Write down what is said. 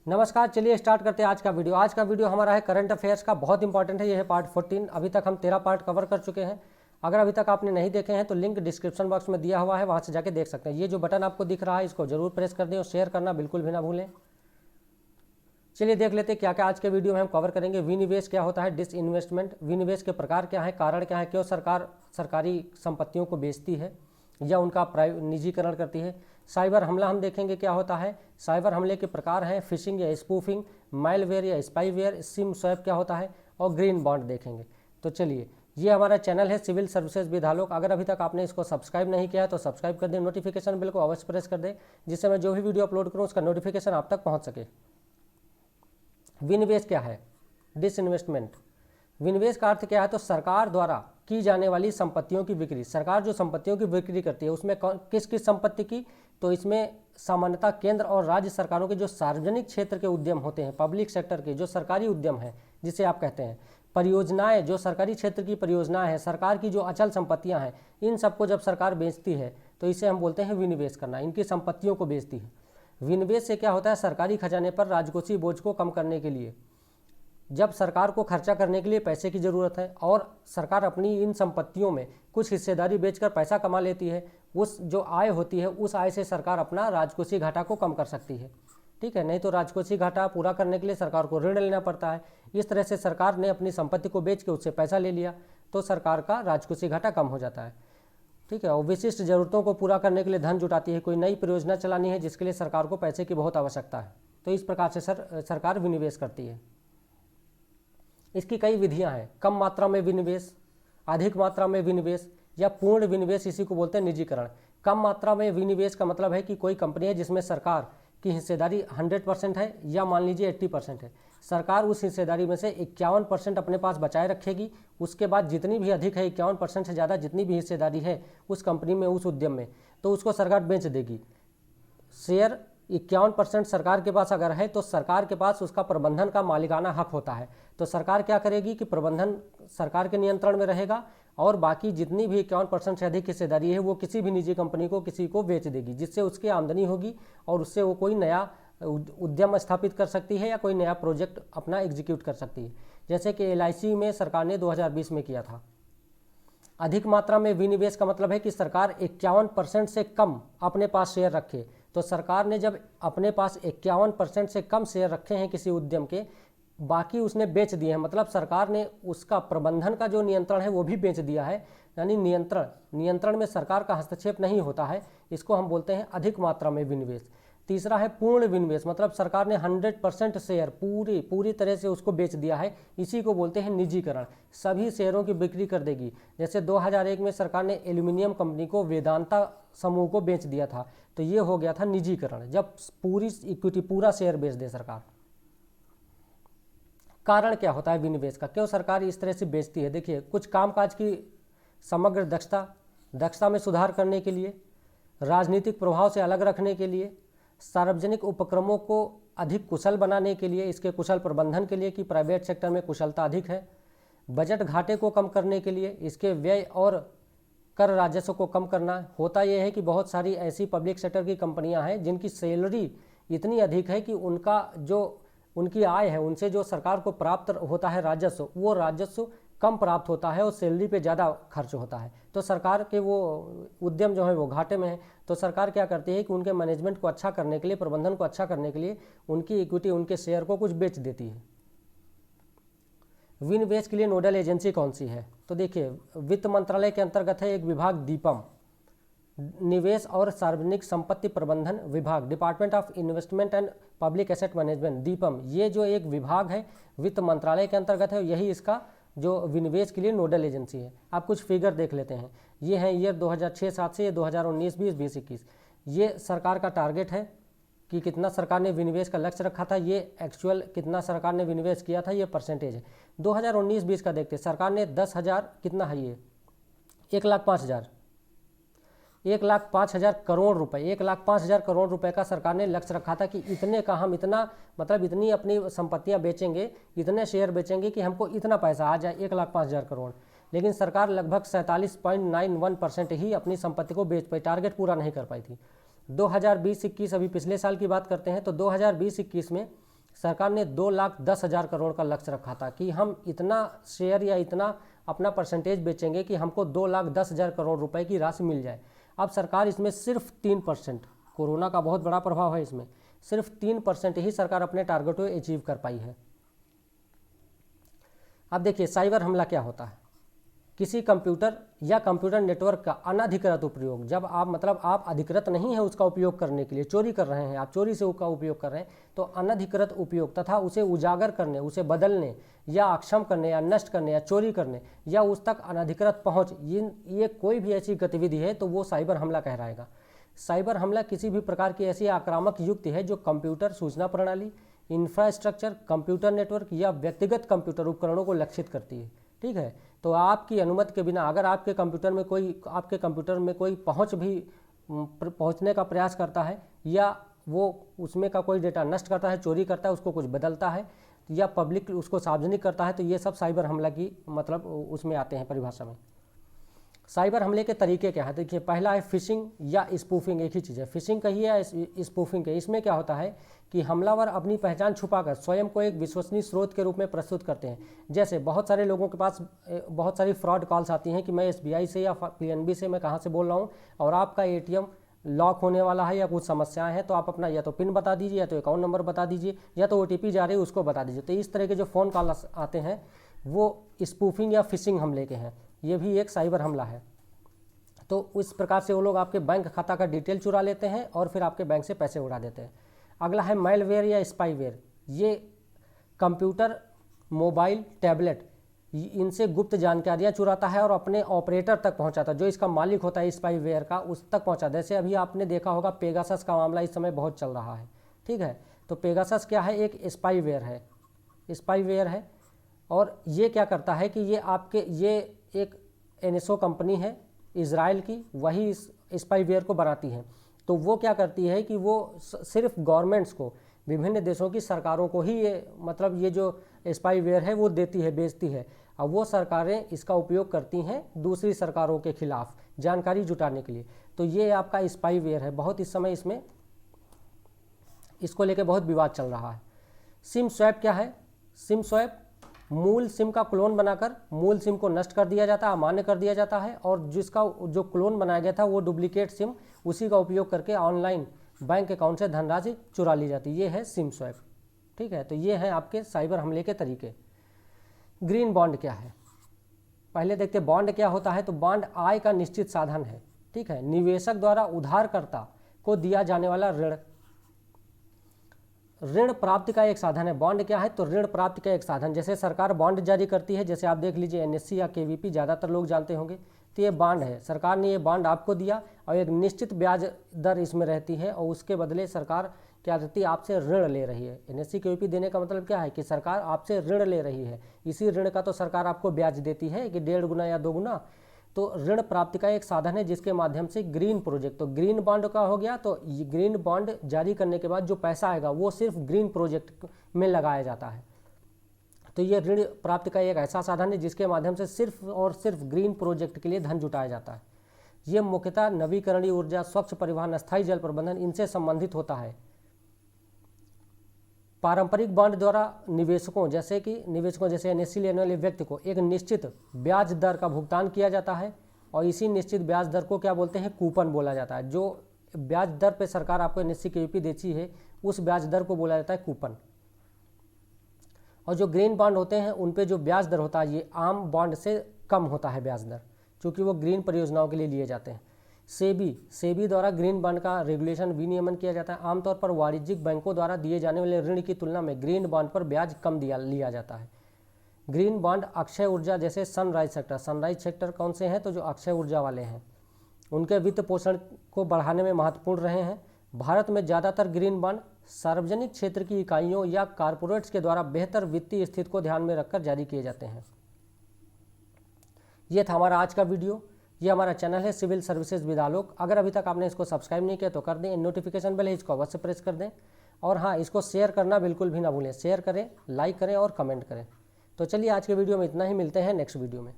नमस्कार, चलिए स्टार्ट करते हैं आज का वीडियो। आज का वीडियो हमारा है करंट अफेयर्स का, बहुत इंपॉर्टेंट है। यह है पार्ट 14। अभी तक हम 13 पार्ट कवर कर चुके हैं। अगर अभी तक आपने नहीं देखे हैं तो लिंक डिस्क्रिप्शन बॉक्स में दिया हुआ है, वहाँ से जाके देख सकते हैं। ये जो बटन आपको दिख रहा है इसको जरूर प्रेस कर दें और शेयर करना बिल्कुल भी ना भूलें। चलिए देख लेते हैं क्या क्या आज के वीडियो में हम कवर करेंगे। विनिवेश क्या होता है, डिसइन्वेस्टमेंट, विनिवेश के प्रकार क्या है, कारण क्या है, क्यों सरकार सरकारी संपत्तियों को बेचती है या उनका निजीकरण करती है। साइबर हमला हम देखेंगे क्या होता है, साइबर हमले के प्रकार हैं, फिशिंग या स्पूफिंग, माइलवेयर या स्पाईवेयर, सिम स्वैप क्या होता है, और ग्रीन बॉन्ड देखेंगे। तो चलिए, ये हमारा चैनल है सिविल सर्विसेज विधालोक। अगर अभी तक आपने इसको सब्सक्राइब नहीं किया है तो सब्सक्राइब कर दें, नोटिफिकेशन बिल को अवश्य प्रेस कर दें, जिससे मैं जो भी वीडियो अपलोड करूँ उसका नोटिफिकेशन आप तक पहुँच सके। विनिवेश क्या है, डिसइन्वेस्टमेंट। विनिवेश का अर्थ क्या है, तो सरकार द्वारा की जाने वाली संपत्तियों की बिक्री। सरकार जो संपत्तियों की बिक्री करती है उसमें किस किस संपत्ति की, तो इसमें सामान्यतः केंद्र और राज्य सरकारों के जो सार्वजनिक क्षेत्र के उद्यम होते हैं, पब्लिक सेक्टर के जो सरकारी उद्यम है जिसे आप कहते हैं, परियोजनाएं, जो सरकारी क्षेत्र की परियोजनाएं हैं, सरकार की जो अचल संपत्तियां हैं, इन सबको जब सरकार बेचती है तो इसे हम बोलते हैं विनिवेश करना। इनकी संपत्तियों को बेचती है। विनिवेश से क्या होता है, सरकारी खजाने पर राजकोषीय बोझ को कम करने के लिए, जब सरकार को खर्चा करने के लिए पैसे की ज़रूरत है और सरकार अपनी इन संपत्तियों में कुछ हिस्सेदारी बेचकर पैसा कमा लेती है, उस जो आय होती है उस आय से सरकार अपना राजकोषीय घाटा को कम कर सकती है। ठीक है, नहीं तो राजकोषीय घाटा पूरा करने के लिए सरकार को ऋण लेना पड़ता है। इस तरह से सरकार ने अपनी संपत्ति को बेच के उससे पैसा ले लिया तो सरकार का राजकोषीय घाटा कम हो जाता है। ठीक है, और विशिष्ट जरूरतों को पूरा करने के लिए धन जुटाती है। कोई नई परियोजना चलानी है जिसके लिए सरकार को पैसे की बहुत आवश्यकता है, तो इस प्रकार से सरकार विनिवेश करती है। इसकी कई विधियां हैं, कम मात्रा में विनिवेश, अधिक मात्रा में विनिवेश या पूर्ण विनिवेश, इसी को बोलते हैं निजीकरण। कम मात्रा में विनिवेश का मतलब है कि कोई कंपनी है जिसमें सरकार की हिस्सेदारी 100% है या मान लीजिए 80% है। सरकार उस हिस्सेदारी में से 51% अपने पास बचाए रखेगी। उसके बाद जितनी भी अधिक है, 51% से ज़्यादा जितनी भी हिस्सेदारी है उस कंपनी में, उस उद्यम में, तो उसको सरकार बेच देगी। शेयर 51% सरकार के पास अगर है तो सरकार के पास उसका प्रबंधन का मालिकाना हक होता है। तो सरकार क्या करेगी कि प्रबंधन सरकार के नियंत्रण में रहेगा और बाकी जितनी भी 51% से अधिक हिस्सेदारी है वो किसी भी निजी कंपनी को, किसी को बेच देगी, जिससे उसकी आमदनी होगी और उससे वो कोई नया उद्यम स्थापित कर सकती है या कोई नया प्रोजेक्ट अपना एग्जीक्यूट कर सकती है, जैसे कि LIC में सरकार ने 2020 में किया था। अधिक मात्रा में विनिवेश का मतलब है कि सरकार 51% से कम अपने पास शेयर रखे। तो सरकार ने जब अपने पास 51% से कम शेयर रखे हैं किसी उद्यम के, बाकी उसने बेच दिए हैं, मतलब सरकार ने उसका प्रबंधन का जो नियंत्रण है वो भी बेच दिया है। यानी नियंत्रण में सरकार का हस्तक्षेप नहीं होता है। इसको हम बोलते हैं अधिक मात्रा में विनिवेश। तीसरा है पूर्ण विनिवेश, मतलब सरकार ने 100% शेयर पूरी तरह से उसको बेच दिया है। इसी को बोलते हैं निजीकरण। सभी शेयरों की बिक्री कर देगी। जैसे 2001 में सरकार ने एल्यूमिनियम कंपनी को वेदांता समूह को बेच दिया था, तो ये हो गया था निजीकरण, जब पूरी इक्विटी, पूरा शेयर बेच दे सरकार। कारण क्या होता है विनिवेश का, क्यों सरकार इस तरह से बेचती है। देखिए, कुछ कामकाज की समग्र दक्षता में सुधार करने के लिए, राजनीतिक प्रभाव से अलग रखने के लिए, सार्वजनिक उपक्रमों को अधिक कुशल बनाने के लिए, इसके कुशल प्रबंधन के लिए कि प्राइवेट सेक्टर में कुशलता अधिक है, बजट घाटे को कम करने के लिए, इसके व्यय और कर राजस्व को कम करना। होता यह है कि बहुत सारी ऐसी पब्लिक सेक्टर की कंपनियां हैं जिनकी सैलरी इतनी अधिक है कि उनकी आय है, उनसे जो सरकार को प्राप्त होता है राजस्व, वो राजस्व कम प्राप्त होता है और सैलरी पे ज़्यादा खर्च होता है। तो सरकार के वो उद्यम जो है वो घाटे में है। तो सरकार क्या करती है कि उनके मैनेजमेंट को अच्छा करने के लिए, प्रबंधन को अच्छा करने के लिए उनकी इक्विटी, उनके शेयर को कुछ बेच देती है। विनिवेश के लिए नोडल एजेंसी कौन सी है, तो देखिए, वित्त मंत्रालय के अंतर्गत है एक विभाग दीपम, निवेश और सार्वजनिक संपत्ति प्रबंधन विभाग, department of investment and public asset management, Deepam. ये जो एक विभाग है वित्त मंत्रालय के अंतर्गत है, यही इसका जो विनिवेश के लिए नोडल एजेंसी है। आप कुछ फिगर देख लेते हैं। ये हैं ईयर 2006-07 से 2019-20, 2021। ये सरकार का टारगेट है कि कितना सरकार ने विनिवेश का लक्ष्य रखा था, ये एक्चुअल कितना सरकार ने विनिवेश किया था, ये परसेंटेज है। 2019-20 का देखते, सरकार ने 10,000, कितना है ये, 1,05,000 करोड़ रुपए, 1,05,000 करोड़ रुपए का सरकार ने लक्ष्य रखा था कि इतने का हम इतना, मतलब इतनी अपनी संपत्तियां बेचेंगे, इतने शेयर बेचेंगे कि हमको इतना पैसा आ जाए, 1,05,000 करोड़। लेकिन सरकार लगभग 47.91% ही अपनी संपत्ति को बेच पाई, टारगेट पूरा नहीं कर पाई थी। 2020-21 अभी पिछले साल की बात करते हैं तो 2020-21 में सरकार ने 2,10,000 करोड़ का लक्ष्य रखा था कि हम इतना शेयर या इतना अपना परसेंटेज बेचेंगे कि हमको 2,10,000 करोड़ रुपए की राशि मिल जाए। अब सरकार इसमें सिर्फ 3%, कोरोना का बहुत बड़ा प्रभाव है इसमें, सिर्फ 3% ही सरकार अपने टारगेट को अचीव कर पाई है। अब देखिए साइबर हमला क्या होता है। किसी कंप्यूटर या कंप्यूटर नेटवर्क का अनधिकृत उपयोग, जब आप अधिकृत नहीं है उसका उपयोग करने के लिए, चोरी कर रहे हैं, आप चोरी से उसका उपयोग कर रहे हैं, तो अनधिकृत उपयोग तथा उसे उजागर करने, उसे बदलने या अक्षम करने या नष्ट करने या चोरी करने या उस तक अनधिकृत पहुंच, ये कोई भी ऐसी गतिविधि है तो वो साइबर हमला कहलाएगा। साइबर हमला किसी भी प्रकार की ऐसी आक्रामक युक्ति है जो कंप्यूटर सूचना प्रणाली, इंफ्रास्ट्रक्चर, कंप्यूटर नेटवर्क या व्यक्तिगत कंप्यूटर उपकरणों को लक्षित करती है। ठीक है, तो आपकी अनुमति के बिना अगर आपके कंप्यूटर में कोई पहुंचने का प्रयास करता है या वो उसमें का कोई डेटा नष्ट करता है, चोरी करता है, उसको कुछ बदलता है या पब्लिक उसको सार्वजनिक करता है, तो ये सब साइबर हमला की उसमें आते हैं परिभाषा में। साइबर हमले के तरीके क्या है? देखिए पहला है फिशिंग या स्पूफिंग, एक ही चीज़ है, फिशिंग कही है स्पूफिंग कही। इसमें क्या होता है कि हमलावर अपनी पहचान छुपाकर स्वयं को एक विश्वसनीय स्रोत के रूप में प्रस्तुत करते हैं। जैसे बहुत सारे लोगों के पास बहुत सारी फ्रॉड कॉल्स आती हैं कि मैं SBI से या PNB से मैं कहाँ से बोल रहा हूँ और आपका ATM लॉक होने वाला है या कुछ समस्याएं हैं, तो आप अपना या तो पिन बता दीजिए या तो अकाउंट नंबर बता दीजिए या तो OTP जा रही है उसको बता दीजिए। तो इस तरह के जो फ़ोन कॉल आते हैं वो स्पूफिंग या फिशिंग हमले के हैं, ये भी एक साइबर हमला है। तो इस प्रकार से वो लोग आपके बैंक खाता का डिटेल चुरा लेते हैं और फिर आपके बैंक से पैसे उड़ा देते हैं। अगला है मैलवेयर या स्पाईवेयर। ये कंप्यूटर, मोबाइल, टैबलेट, इनसे गुप्त जानकारियां चुराता है और अपने ऑपरेटर तक पहुंचाता है, जो इसका मालिक होता है स्पाईवेयर का, उस तक पहुंचाता है। जैसे अभी आपने देखा होगा पेगासस का मामला इस समय बहुत चल रहा है। ठीक है, तो पेगासस क्या है? एक स्पाईवेयर है और ये क्या करता है कि ये एक NSO कंपनी है इजराइल की, वही इस स्पाईवेयर को बनाती है। तो वो क्या करती है कि वो सिर्फ गवर्नमेंट्स को, विभिन्न देशों की सरकारों को ही ये जो स्पाईवेयर है वो देती है, बेचती है। अब वो सरकारें इसका उपयोग करती हैं दूसरी सरकारों के खिलाफ जानकारी जुटाने के लिए। तो ये आपका स्पाईवेयर है। बहुत इस समय इसको लेकर बहुत विवाद चल रहा है। सिम स्वैप क्या है? सिम स्वैप मूल सिम का क्लोन बनाकर मूल सिम को नष्ट कर दिया जाता है, अमान्य कर दिया जाता है, और जिसका जो क्लोन बनाया गया था वो डुप्लीकेट सिम, उसी का उपयोग करके ऑनलाइन बैंक अकाउंट से धनराशि चुरा ली जाती है। ये है सिम स्वैप। ठीक है, तो ये है आपके साइबर हमले के तरीके। ग्रीन बॉन्ड क्या है? पहले देखते बॉन्ड क्या होता है। तो बॉन्ड आय का निश्चित साधन है। ठीक है, निवेशक द्वारा उधारकर्ता को दिया जाने वाला ऋण प्राप्ति का एक साधन है। बॉन्ड क्या है? तो ऋण प्राप्ति का एक साधन। जैसे सरकार बॉन्ड जारी करती है, जैसे आप देख लीजिए NSE या KVP, ज़्यादातर लोग जानते होंगे। तो ये बॉन्ड है, सरकार ने ये बॉन्ड आपको दिया और एक निश्चित ब्याज दर इसमें रहती है और उसके बदले सरकार क्या करती है? आपसे ऋण ले रही है। NSE KVP देने का मतलब क्या है कि सरकार आपसे ऋण ले रही है, इसी ऋण का तो सरकार आपको ब्याज देती है कि 1.5 गुना या 2 गुना। तो ऋण प्राप्ति का एक साधन है जिसके माध्यम से ग्रीन प्रोजेक्ट, तो ग्रीन बॉन्ड का हो गया। तो ये ग्रीन बॉन्ड जारी करने के बाद जो पैसा आएगा वो सिर्फ ग्रीन प्रोजेक्ट में लगाया जाता है। तो ये ऋण प्राप्ति का एक ऐसा साधन है जिसके माध्यम से सिर्फ और सिर्फ ग्रीन प्रोजेक्ट के लिए धन जुटाया जाता है। ये मुख्यतः नवीकरणीय ऊर्जा, स्वच्छ परिवहन, स्थायी जल प्रबंधन, इनसे संबंधित होता है। पारंपरिक बॉन्ड द्वारा निवेशकों जैसे NSE लेने वाले व्यक्ति को एक निश्चित ब्याज दर का भुगतान किया जाता है और इसी निश्चित ब्याज दर को क्या बोलते हैं? कूपन बोला जाता है। जो ब्याज दर पे सरकार आपको NSE KVP देती है उस ब्याज दर को बोला जाता है कूपन। और जो ग्रीन बॉन्ड होते हैं उन पे जो ब्याज दर होता है ये आम बॉन्ड से कम होता है ब्याज दर, क्योंकि वो ग्रीन परियोजनाओं के लिए लिए जाते हैं। सेबी द्वारा ग्रीन बॉन्ड का रेगुलेशन विनियमन किया जाता है। आमतौर पर वाणिज्यिक बैंकों द्वारा दिए जाने वाले ऋण की तुलना में ग्रीन बॉन्ड पर ब्याज कम लिया जाता है। ग्रीन बॉन्ड अक्षय ऊर्जा जैसे सनराइज सेक्टर कौन से हैं? तो जो अक्षय ऊर्जा वाले हैं उनके वित्त पोषण को बढ़ाने में महत्वपूर्ण रहे हैं। भारत में ज़्यादातर ग्रीन बॉन्ड सार्वजनिक क्षेत्र की इकाइयों या कॉरपोरेट्स के द्वारा बेहतर वित्तीय स्थिति को ध्यान में रखकर जारी किए जाते हैं। ये था हमारा आज का वीडियो। ये हमारा चैनल है सिविल सर्विसेज विद आलोक। अगर अभी तक आपने इसको सब्सक्राइब नहीं किया तो कर दें, नोटिफिकेशन बेल है इसको अवश्य प्रेस कर दें, और हाँ, इसको शेयर करना बिल्कुल भी ना भूलें। शेयर करें, लाइक करें और कमेंट करें। तो चलिए आज के वीडियो में इतना ही, मिलते हैं नेक्स्ट वीडियो में।